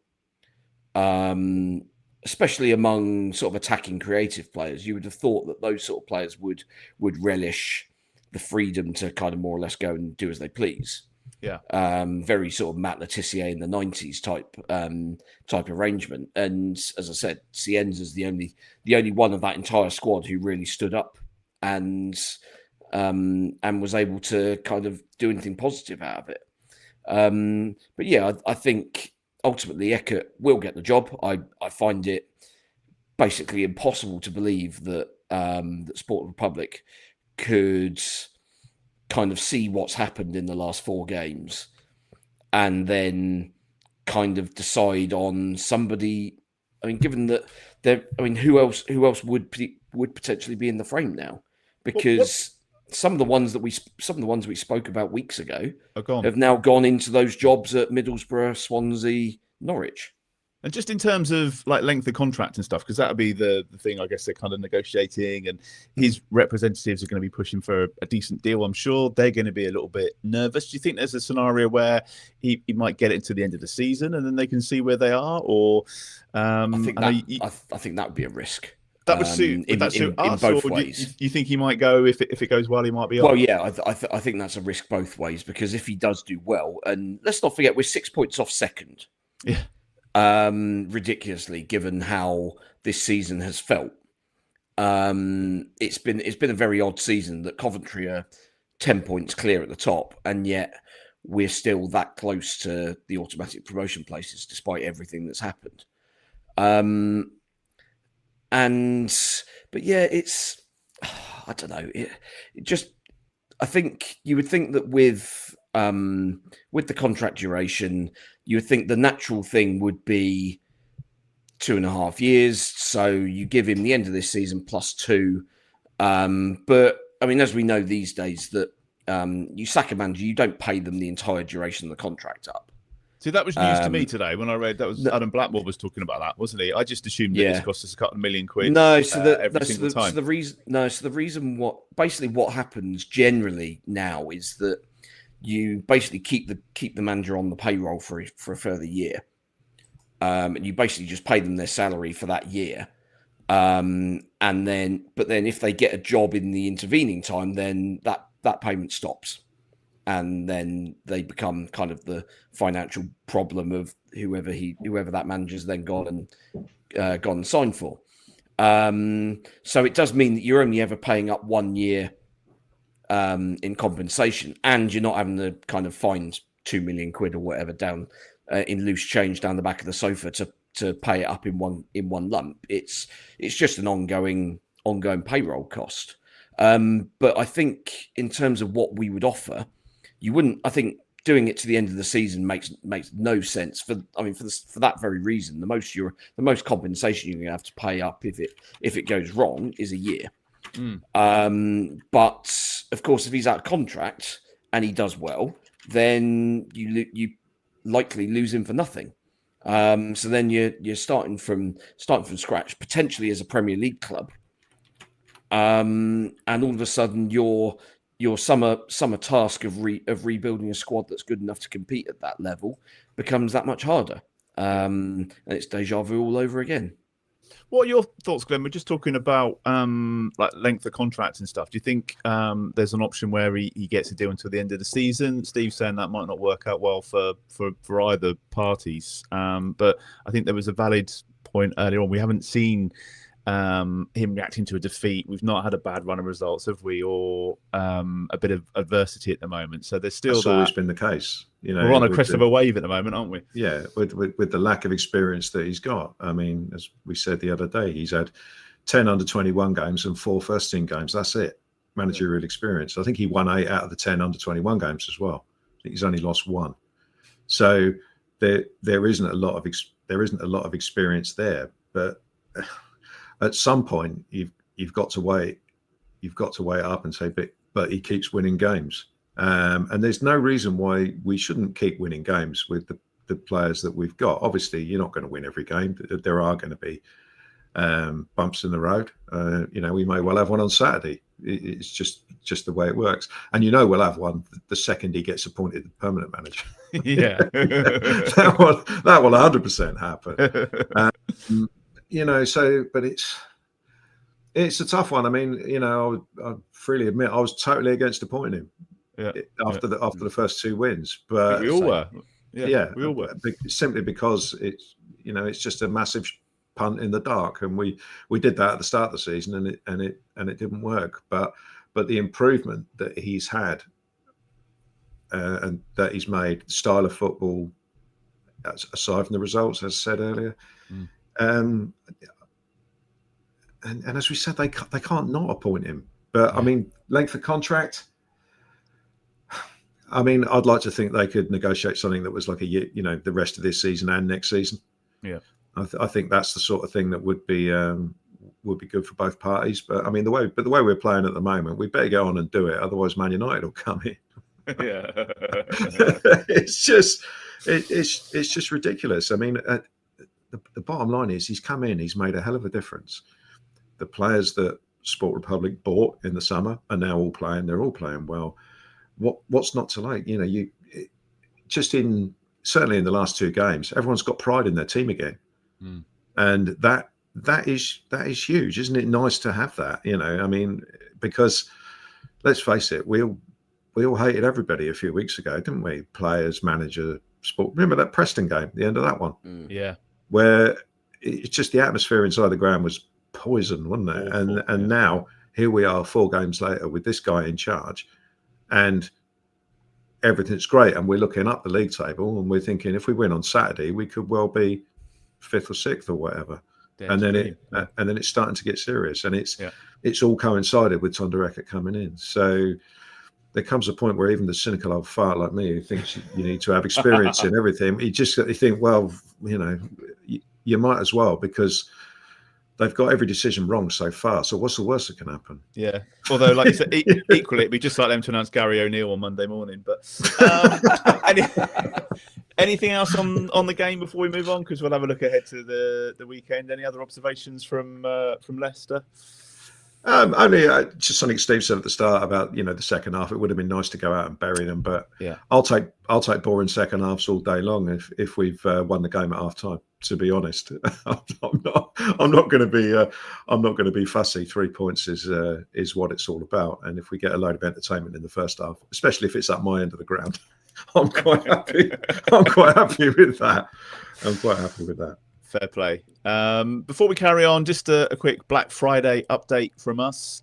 [SPEAKER 2] especially among sort of attacking creative players. You would have thought that those sort of players would relish the freedom to kind of more or less go and do as they please.
[SPEAKER 1] Yeah.
[SPEAKER 2] Very sort of Matt Letizia in the 90s type arrangement. And as I said, Cienza's the only one of that entire squad who really stood up and was able to kind of do anything positive out of it. But yeah, I think ultimately Eckert will get the job. I find it basically impossible to believe that that Sport Republic could kind of see what's happened in the last 4 games and then kind of decide on somebody. I mean, given that who else would potentially be in the frame now? Because some of the ones we spoke about weeks ago have now gone into those jobs at Middlesbrough, Swansea, Norwich.
[SPEAKER 1] And just in terms of like length of contract and stuff, because that would be the thing, I guess they're kind of negotiating, and his representatives are going to be pushing for a decent deal. I'm sure they're going to be a little bit nervous. Do you think there's a scenario where he might get it to the end of the season and then they can see where they are? Or
[SPEAKER 2] I think that would be a risk.
[SPEAKER 1] That would suit.
[SPEAKER 2] In both ways.
[SPEAKER 1] You think he might go if it goes well? He might be.
[SPEAKER 2] Well, yeah, I think that's a risk both ways, because if he does do well, and let's not forget we're 6 points off second.
[SPEAKER 1] Yeah.
[SPEAKER 2] Ridiculously, given how this season has felt. It's been a very odd season that Coventry are 10 points clear at the top, and yet we're still that close to the automatic promotion places, despite everything that's happened. But yeah, it's, I don't know. It just, I think you would think that with the contract duration, you would think the natural thing would be 2.5 years. So you give him the end of this season plus 2. But I mean, as we know these days, that you sack a manager, you don't pay them the entire duration of the contract up.
[SPEAKER 1] See, that was news to me today when I read that was
[SPEAKER 2] No,
[SPEAKER 1] Adam Blackmore was talking about that, wasn't he? I just assumed that it's
[SPEAKER 2] yeah.
[SPEAKER 1] cost us a couple of million quid
[SPEAKER 2] No, so
[SPEAKER 1] every single time.
[SPEAKER 2] So the reason what happens generally now is that you basically keep the manager on the payroll for a further year, and you basically just pay them their salary for that year, but then if they get a job in the intervening time, then that payment stops, and then they become kind of the financial problem of whoever that manager's then gone and signed for. So it does mean that you're only ever paying up 1 year in compensation, and you're not having to kind of find 2 million quid or whatever down in loose change down the back of the sofa to pay it up in one lump. It's just an ongoing payroll cost. But I think in terms of what we would offer, you wouldn't. I think doing it to the end of the season makes no sense. For that very reason, the most compensation you're going to have to pay up if it goes wrong is a year. But of course, if he's out of contract and he does well, then you likely lose him for nothing. So then you're starting from scratch, potentially as a Premier League club, and all of a sudden your summer task of rebuilding a squad that's good enough to compete at that level becomes that much harder, and it's deja vu all over again.
[SPEAKER 1] What are your thoughts, Glenn? We're just talking about like length of contracts and stuff. Do you think there's an option where he gets a deal until the end of the season? Steve's saying that might not work out well for either parties. But I think there was a valid point earlier on. We haven't seen him reacting to a defeat. We've not had a bad run of results, have we? Or a bit of adversity at the moment. So there's still
[SPEAKER 3] that's always been the case. You know,
[SPEAKER 1] we're on a crest of a wave at the moment, aren't we?
[SPEAKER 3] Yeah, with the lack of experience that he's got. I mean, as we said the other day, he's had 10 under-21 games and 4 first-team games. That's it. Managerial experience. I think he won 8 out of the 10 under-21 games as well. I think he's only lost 1. So there isn't a lot of experience there. But at some point, you've got to weigh it up and say, but he keeps winning games. And there's no reason why we shouldn't keep winning games with the players that we've got. Obviously, you're not going to win every game. There are going to be bumps in the road. We may well have one on Saturday. It's just the way it works. And we'll have one the second he gets appointed the permanent manager.
[SPEAKER 1] Yeah,
[SPEAKER 3] that will 100% happen. But it's a tough one. I mean, I freely admit I was totally against appointing him.
[SPEAKER 1] Yeah.
[SPEAKER 3] After the first 2 wins, but
[SPEAKER 1] we all were.
[SPEAKER 3] Yeah,
[SPEAKER 1] we all were.
[SPEAKER 3] Simply because it's just a massive punt in the dark, and we did that at the start of the season, and it didn't work. But the improvement that he's had and that he's made, the style of football, aside from the results, as I said earlier, and as we said, they can't not appoint him. But I mean, length of contract. I mean, I'd like to think they could negotiate something that was like a year, the rest of this season and next season.
[SPEAKER 1] Yeah,
[SPEAKER 3] I think that's the sort of thing that would be good for both parties. But I mean, the way we're playing at the moment, we better go on and do it. Otherwise, Man United will come in.
[SPEAKER 1] Yeah,
[SPEAKER 3] it's just ridiculous. I mean, the bottom line is he's come in, he's made a hell of a difference. The players that Sport Republic bought in the summer are now all playing. They're all playing well. What's not to like? Certainly in the last 2 games, everyone's got pride in their team again, and that is huge, isn't it? Nice to have that, I mean, because let's face it, we all hated everybody a few weeks ago, didn't we? Players, manager, sport. Remember that Preston game, the end of that one?
[SPEAKER 1] Yeah,
[SPEAKER 3] where it's just the atmosphere inside the ground was poison, wasn't it?
[SPEAKER 1] Awful,
[SPEAKER 3] and now here we are 4 games later with this guy in charge. And everything's great, and we're looking up the league table, and we're thinking if we win on Saturday, we could well be 5th or 6th or whatever. And then it's starting to get serious, and it's all coincided with Tonda Eckert coming in. So there comes a point where even the cynical old fart like me, who thinks you need to have experience in everything, you think, well, you might as well, because they've got every decision wrong so far. So what's the worst that can happen?
[SPEAKER 1] Yeah. Although, like you said, equally, it'd be just like them to announce Gary O'Neill on Monday morning. But Anything else on the game before we move on? Because we'll have a look ahead to the weekend. Any other observations from Leicester?
[SPEAKER 3] Only just something Steve said at the start about the second half. It would have been nice to go out and bury them, but
[SPEAKER 1] yeah,
[SPEAKER 3] I'll take boring second halves all day long if we've won the game at half time. To be honest, I'm not going to be fussy. 3 points is what it's all about, and if we get a load of entertainment in the first half, especially if it's at my end of the ground, I'm quite happy. I'm quite happy with that.
[SPEAKER 1] Fair play. Before we carry on, just a quick Black Friday update from us.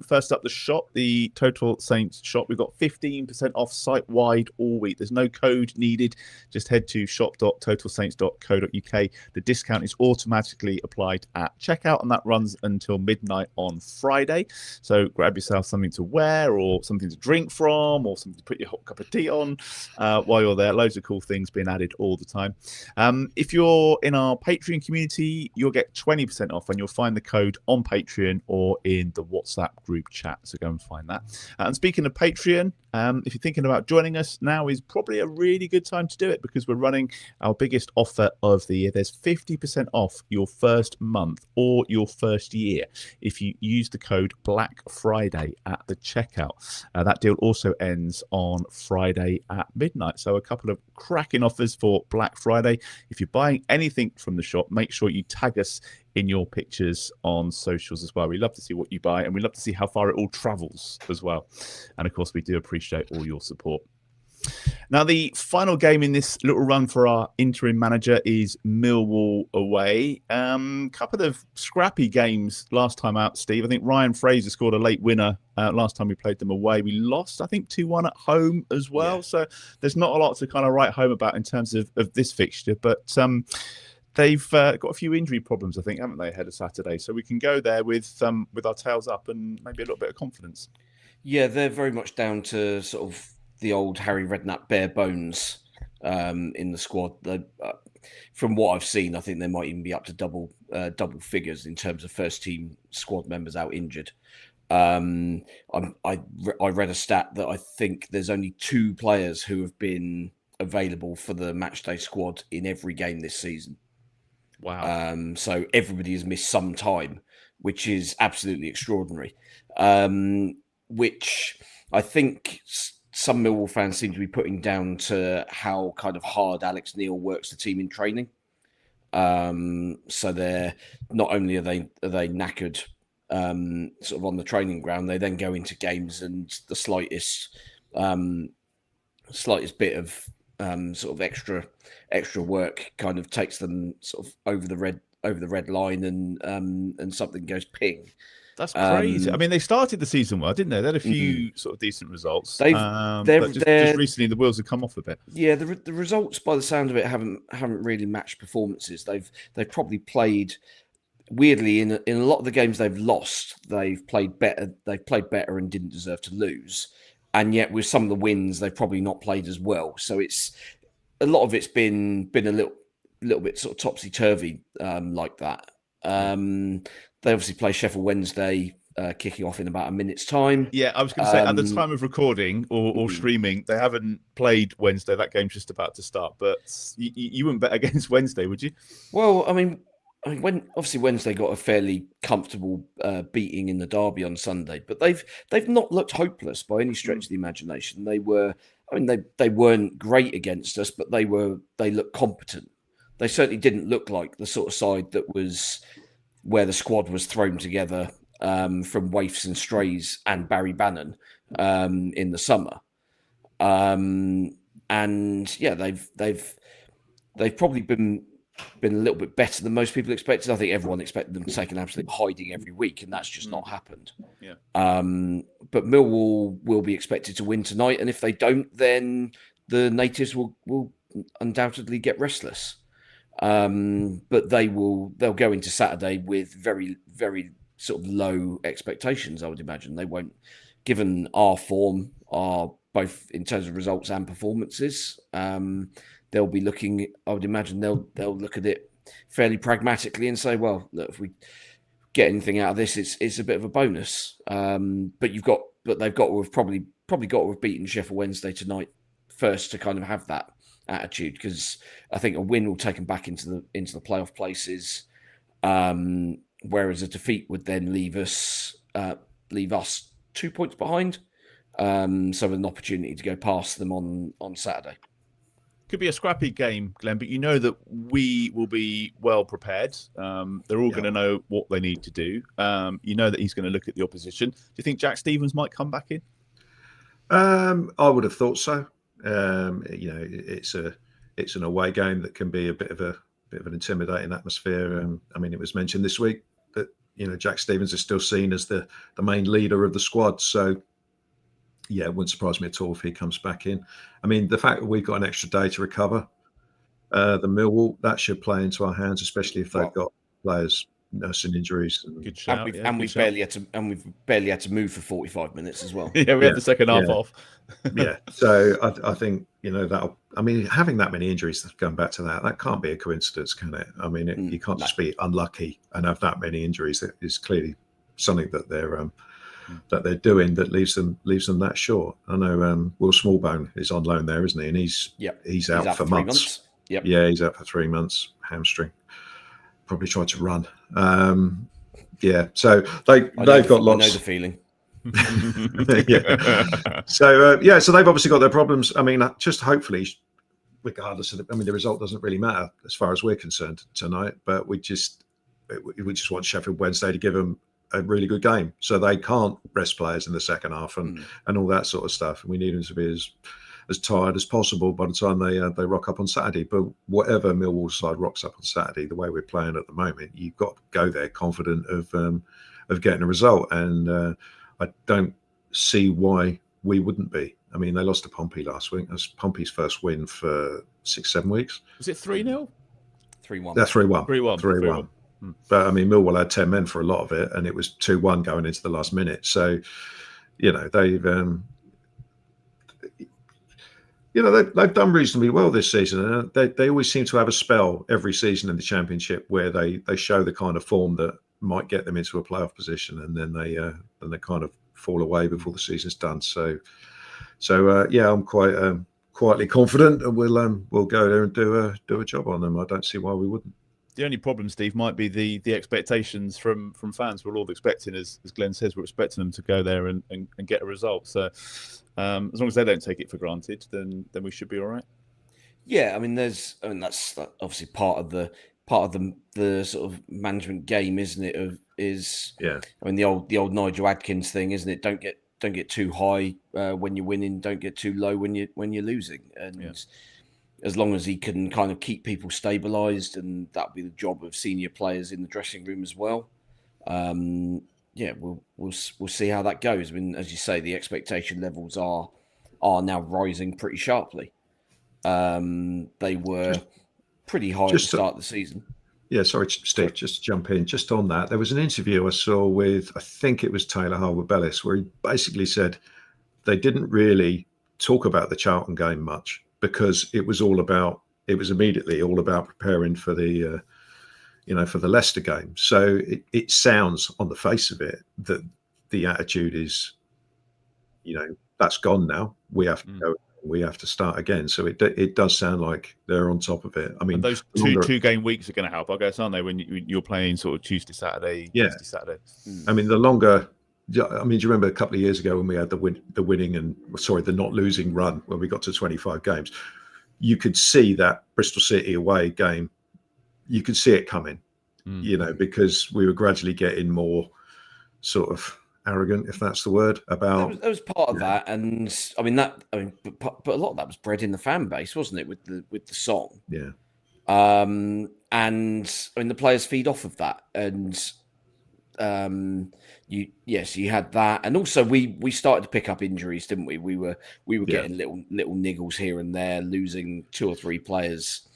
[SPEAKER 1] First up, the shop, the Total Saints shop. We've got 15% off site-wide all week. There's no code needed. Just head to shop.totalsaints.co.uk. The discount is automatically applied at checkout, and that runs until midnight on Friday. So grab yourself something to wear or something to drink from or something to put your hot cup of tea on while you're there. Loads of cool things being added all the time. If you're in our Patreon community, you'll get 20% off, and you'll find the code on Patreon or in the WhatsApp group chat. So go and find that. And speaking of Patreon, if you're thinking about joining us, now is probably a really good time to do it because we're running our biggest offer of the year. There's 50% off your first month or your first year if you use the code Black Friday at the checkout. That deal also ends on Friday at midnight. So a couple of cracking offers for Black Friday. If you're buying anything from the shop, make sure you tag us in your pictures on socials as well. We love to see what you buy, and we love to see how far it all travels as well. And of course, we do appreciate all your support. Now, the final game in this little run for our interim manager is Millwall away. Couple of scrappy games last time out, Steve. I think Ryan Fraser scored a late winner last time we played them away. We lost, I think, 2-1 at home as well. Yeah. So there's not a lot to kind of write home about in terms of this fixture. But they've got a few injury problems, I think, haven't they, ahead of Saturday? So we can go there with our tails up and maybe a little bit of confidence.
[SPEAKER 2] Yeah, they're very much down to sort of the old Harry Redknapp bare bones in the squad. From what I've seen, I think they might even be up to double figures in terms of first team squad members out injured. I read a stat that I think there's only 2 players who have been available for the matchday squad in every game this season.
[SPEAKER 1] Wow.
[SPEAKER 2] So everybody has missed some time, which is absolutely extraordinary. Which I think some Millwall fans seem to be putting down to how kind of hard Alex Neil works the team in training. So they're not only are they knackered sort of on the training ground, they then go into games and the slightest bit of sort of extra work kind of takes them sort of over the red line and something goes ping.
[SPEAKER 1] That's crazy. I mean, they started the season well, didn't they? They had a few sort of decent results. But just recently, the wheels have come off a bit.
[SPEAKER 2] Yeah, the results, by the sound of it, haven't really matched performances. They've probably played weirdly in a lot of the games they've lost. They've played better. They've played better and didn't deserve to lose. And yet, with some of the wins, they've probably not played as well. So it's a lot of it's been a little bit sort of topsy turvy like that. They obviously play Sheffield Wednesday, kicking off in about a minute's time.
[SPEAKER 1] Yeah, I was going to say, at the time of recording or streaming, they haven't played Wednesday. That game's just about to start. But you wouldn't bet against Wednesday, would you?
[SPEAKER 2] Well, I mean, when obviously Wednesday got a fairly comfortable beating in the derby on Sunday, but they've not looked hopeless by any stretch of the imagination. They weren't great against us, but they looked competent. They certainly didn't look like the sort of side that was where the squad was thrown together from waifs and strays and Barry Bannon in the summer. And yeah, they've probably been a little bit better than most people expected. I think everyone expected them to take an absolute hiding every week, and that's just not happened.
[SPEAKER 1] Yeah.
[SPEAKER 2] But Millwall will be expected to win tonight, and if they don't, then the natives will undoubtedly get restless. But they'll go into Saturday with very, very sort of low expectations, I would imagine. They won't, given our form, both in terms of results and performances, they'll be looking, I would imagine they'll look at it fairly pragmatically and say, well, look, if we get anything out of this, it's a bit of a bonus. But they've got to have probably got to have beaten Sheffield Wednesday tonight first to kind of have that attitude, because I think a win will take them back into the playoff places, whereas a defeat would then leave us 2 points behind. So an opportunity to go past them on Saturday.
[SPEAKER 1] Could be a scrappy game, Glenn, but you know that we will be well prepared. They're all going to know what they need to do. You know that he's going to look at the opposition. Do you think Jack Stevens might come back in?
[SPEAKER 3] I would have thought so. It's an away game that can be a bit of an intimidating atmosphere. I mean, it was mentioned this week that Jack Stevens is still seen as the main leader of the squad. So yeah, it wouldn't surprise me at all if he comes back in. I mean, the fact that we've got an extra day to recover the Millwall, that should play into our hands, especially if they've got players nursing injuries.
[SPEAKER 1] Good shout.
[SPEAKER 2] We've barely had to move for 45 minutes as well.
[SPEAKER 1] Yeah, we had the second half off.
[SPEAKER 3] Yeah, so I think that'll. I mean, having that many injuries, going back to that can't be a coincidence, can it? I mean, you can't just be unlucky and have that many injuries. That is clearly something that they're doing that leaves them that short. I know Will Smallbone is on loan there, isn't he? And he's out for months.
[SPEAKER 2] Yep.
[SPEAKER 3] Yeah, he's out for 3 months, hamstring. Probably tried to run. Yeah, so they've got lots.
[SPEAKER 2] I know the feeling.
[SPEAKER 3] Yeah. So they've obviously got their problems. I mean, just hopefully, regardless of the result doesn't really matter as far as we're concerned tonight. But we just want Sheffield Wednesday to give them a really good game, so they can't rest players in the second half and all that sort of stuff. And we need them to be as tired as possible by the time they rock up on Saturday. But whatever Millwall side rocks up on Saturday, the way we're playing at the moment, you've got to go there confident of getting a result. And I don't see why we wouldn't be. I mean, they lost to Pompey last week. That's Pompey's first win for 6-7 weeks.
[SPEAKER 1] Was it 3-0?
[SPEAKER 2] 3-1.
[SPEAKER 3] That's 3-1.
[SPEAKER 1] 3-1.
[SPEAKER 3] But I mean, Millwall had 10 men for a lot of it, and it was 2-1 going into the last minute. So, they've done reasonably well this season. They always seem to have a spell every season in the Championship where they show the kind of form that might get them into a playoff position, and then they kind of fall away before the season's done. So I'm quite quietly confident, and we'll go there and do a job on them. I don't see why we wouldn't.
[SPEAKER 1] The only problem, Steve, might be the expectations from fans. We're all expecting, as Glenn says, we're expecting them to go there and get a result. So as long as they don't take it for granted, then we should be all right.
[SPEAKER 2] Yeah, that's obviously part of the sort of management game, isn't it? The old Nigel Adkins thing, isn't it? Don't get too high when you're winning. Don't get too low when you're losing. And as long as he can kind of keep people stabilised, and that'll be the job of senior players in the dressing room as well. We'll see how that goes. I mean, as you say, the expectation levels are now rising pretty sharply. They were pretty high at the start of the season.
[SPEAKER 3] Yeah, sorry, Steve, just to jump in. Just on that, there was an interview I saw with, I think it was Taylor Harwood-Bellis, where he basically said they didn't really talk about the Charlton game much because it was immediately all about preparing for the for the Leicester game. So it sounds on the face of it that the attitude is, that's gone now. We have to go. We have to start again. So it does sound like they're on top of it. I mean,
[SPEAKER 1] and those two game weeks are going to help, I guess, aren't they? When you're playing sort of Tuesday, Saturday.
[SPEAKER 3] I mean, the longer. I mean, do you remember a couple of years ago when we had the not losing run when we got to 25 games? You could see that Bristol City away game. You could see it coming, because we were gradually getting more sort of arrogant, if that's the word, about.
[SPEAKER 2] That was part of that, and but a lot of that was bred in the fan base, wasn't it? With the song,
[SPEAKER 3] yeah.
[SPEAKER 2] And the players feed off of that, and you had that, and also we started to pick up injuries, didn't we? We were getting little niggles here and there, losing 2 or 3 players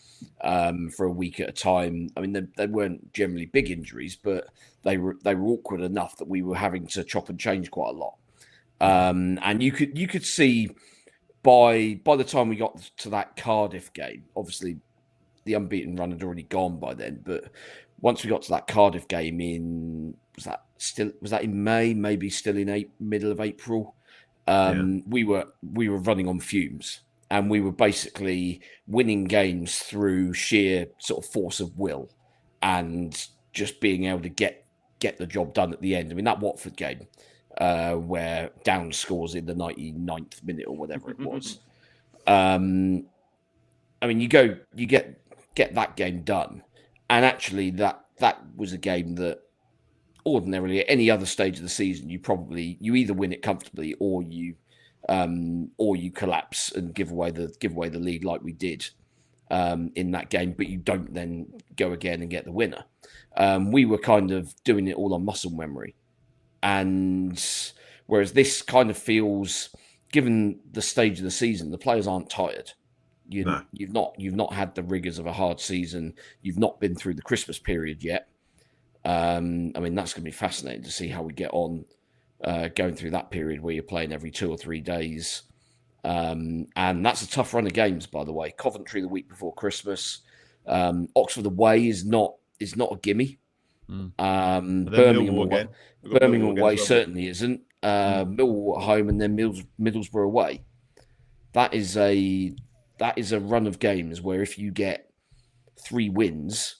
[SPEAKER 2] for a week at a time. I mean, they weren't generally big injuries, but they were awkward enough that we were having to chop and change quite a lot. And you could see by the time we got to that Cardiff game, obviously the unbeaten run had already gone by then, but once we got to that Cardiff game was that in May, maybe still in middle of April, we were running on fumes. and we were basically winning games through sheer sort of force of will and just being able to get the job done at the end. I mean, that Watford game where Down scores in the 99th minute or whatever it was. I mean, you get that game done, and actually that was a game that ordinarily at any other stage of the season you either win it comfortably or you collapse and give away the lead like we did in that game, but you don't then go again and get the winner. We were kind of doing it all on muscle memory, and whereas this kind of feels, given the stage of the season, the players aren't tired. You've not had the rigors of a hard season. You've not been through the Christmas period yet. I mean, that's going to be fascinating to see how we get on going through that period where you're playing every 2 or 3 days. And that's a tough run of games, by the way. Coventry the week before Christmas. Oxford away is not a gimme. Birmingham away certainly isn't. Millwall at home and then Middlesbrough away. That is a run of games where if you get 3 wins,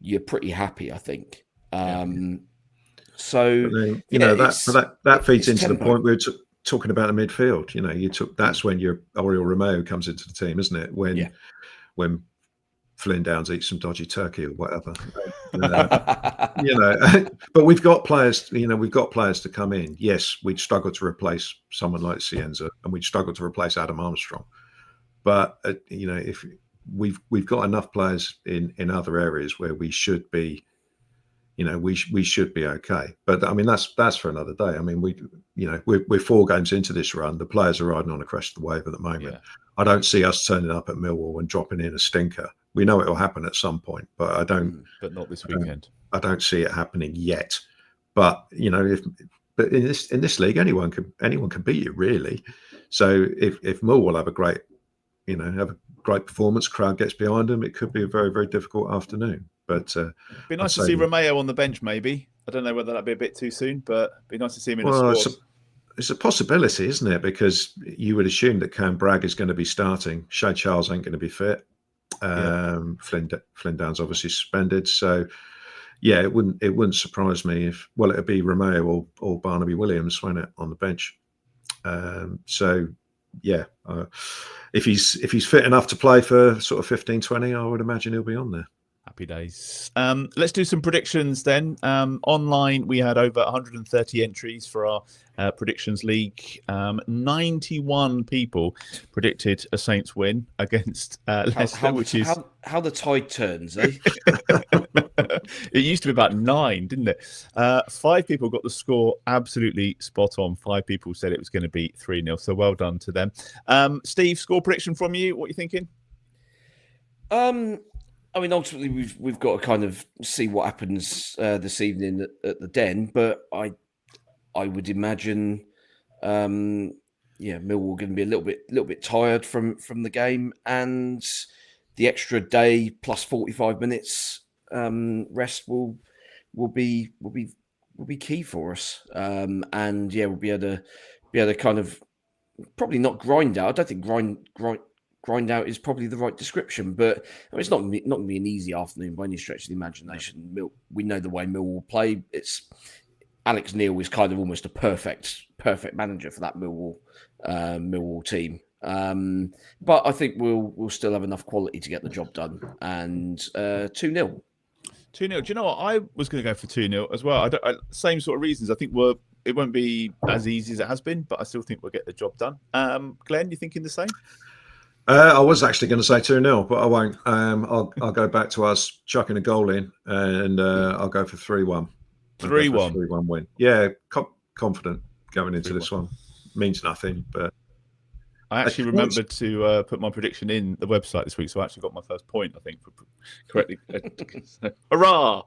[SPEAKER 2] you're pretty happy, I think. So then,
[SPEAKER 3] that feeds into the point we were talking about the midfield. That's when your Oriol Romeo comes into the team, isn't it? When Flynn Downs eats some dodgy turkey or whatever. But we've got players. We've got players to come in. Yes, we'd struggle to replace someone like Cienza, and we'd struggle to replace Adam Armstrong. But if we've got enough players in other areas where we should be. We should be okay, but I mean that's for another day. I mean we're 4 games into this run. The players are riding on a crest of the wave at the moment. Yeah. I don't see us turning up at Millwall and dropping in a stinker. We know it will happen at some point, but I don't.
[SPEAKER 1] But not this weekend.
[SPEAKER 3] I don't see it happening yet. But in this league, anyone can beat you really. So if Millwall have a great performance, crowd gets behind them, it could be a very, very difficult afternoon. But
[SPEAKER 1] it'd be nice to see Romeo on the bench, maybe. I don't know whether that'd be a bit too soon, but it'd be nice to see him in a squad.
[SPEAKER 3] It's a possibility, isn't it? Because you would assume that Cam Bragg is going to be starting. Shay Charles ain't going to be fit. Flynn Downs obviously suspended. So, yeah, it wouldn't surprise me if it'd be Romeo or Barnaby Williams, won't it, on the bench? If he's fit enough to play for sort of 15-20, I would imagine he'll be on there.
[SPEAKER 1] Happy days. Let's do some predictions then. Online, we had over 130 entries for our predictions league. 91 people predicted a Saints win against Leicester, which is
[SPEAKER 2] how the tide turns, eh?
[SPEAKER 1] It used to be about 9, didn't it? 5 people got the score absolutely spot on. 5 people said it was going to be 3-0. So well done to them. Steve, score prediction from you. What are you thinking?
[SPEAKER 2] I mean, ultimately, we've got to kind of see what happens this evening at the Den, but I would imagine, Millwall going to be a little bit tired from the game, and the extra day plus 45 minutes rest will be key for us, and we'll be able to kind of probably not grind out. I don't think grind out is probably the right description, but I mean, it's not going to be an easy afternoon by any stretch of the imagination. We know the way Millwall play. It's Alex Neil is kind of almost a perfect manager for that Millwall team. But I think we'll still have enough quality to get the job done. And 2-0.
[SPEAKER 1] 2-0. Do you know what? I was going to go for 2-0 as well. Same sort of reasons. I think it won't be as easy as it has been, but I still think we'll get the job done. Glenn, you thinking the same?
[SPEAKER 3] I was actually going to say 2-0, but I won't. I'll go back to us chucking a goal in, and I'll go for 3-1.
[SPEAKER 1] 3-1.
[SPEAKER 3] 3-1 win. Yeah, confident going into 3-1. This one. Means nothing, but
[SPEAKER 1] I actually remembered to put my prediction in the website this week, so I actually got my first point, I think, for correctly. Hurrah! I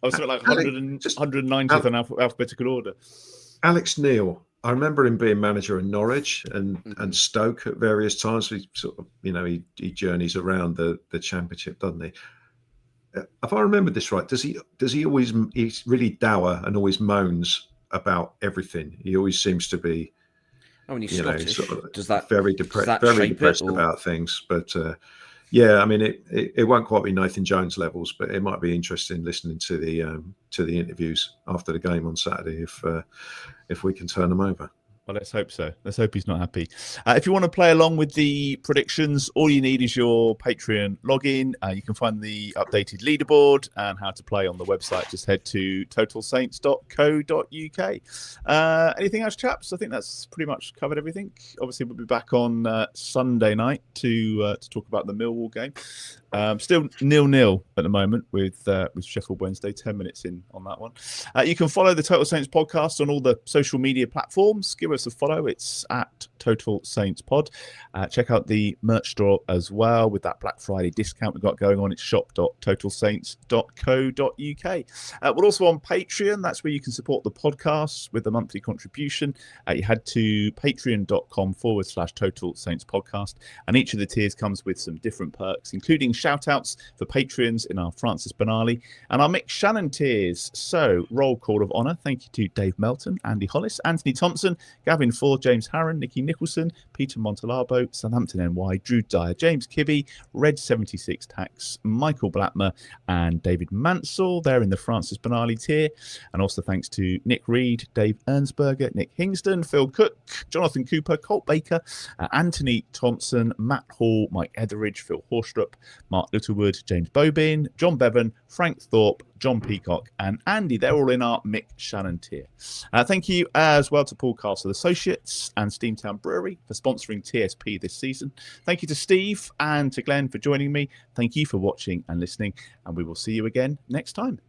[SPEAKER 1] was something like 190th in alphabetical order.
[SPEAKER 3] Alex Neil. I remember him being manager in Norwich and Stoke at various times. He sort of, he journeys around the Championship, doesn't he? If I remember this right, does he always? He's really dour and always moans about everything. He always seems to be.
[SPEAKER 2] Oh, and he's
[SPEAKER 3] you know,
[SPEAKER 2] Scottish.
[SPEAKER 3] sort of
[SPEAKER 2] Does that
[SPEAKER 3] very depressed about things. But yeah, I mean, it won't quite be Nathan Jones levels, but it might be interesting listening to the interviews after the game on Saturday if we can turn them over.
[SPEAKER 1] Well, let's hope so. Let's hope he's not happy. If you want to play along with the predictions, all you need is your Patreon login. You can find the updated leaderboard and how to play on the website. Just head to totalsaints.co.uk. Anything else, chaps? I think that's pretty much covered everything. Obviously, we'll be back on Sunday night to talk about the Millwall game. Still 0-0 at the moment with Sheffield Wednesday. 10 minutes in on that one. You can follow the Total Saints podcast on all the social media platforms. Give us a follow. It's at Total Saints Pod. Check out the merch store as well with that Black Friday discount we've got going on. It's shop.totalsaints.co.uk. We're also on Patreon. That's where you can support the podcast with a monthly contribution. You head to patreon.com/Total Saints Podcast. And each of the tiers comes with some different perks, including shout outs for Patreons in our Francis Benali and our Mick Shannon tiers. So, roll call of honour. Thank you to Dave Melton, Andy Hollis, Anthony Thompson, Gavin Ford, James Harron, Nicky Nicholson, Peter Montalabo, Southampton NY, Drew Dyer, James Kibbe, Red 76 Tax, Michael Blackmer, and David Mansell. They're in the Francis Benali tier. And also thanks to Nick Reed, Dave Ernsberger, Nick Hingston, Phil Cook, Jonathan Cooper, Colt Baker, Anthony Thompson, Matt Hall, Mike Etheridge, Phil Horstrup, Mark Littlewood, James Bobin, John Bevan, Frank Thorpe, John Peacock, and Andy. They're all in our Mick Shannon tier. Thank you as well to Paul Castle Associates and Steamtown Brewery for sponsoring TSP this season. Thank you to Steve and to Glen for joining me. Thank you for watching and listening, and we will see you again next time.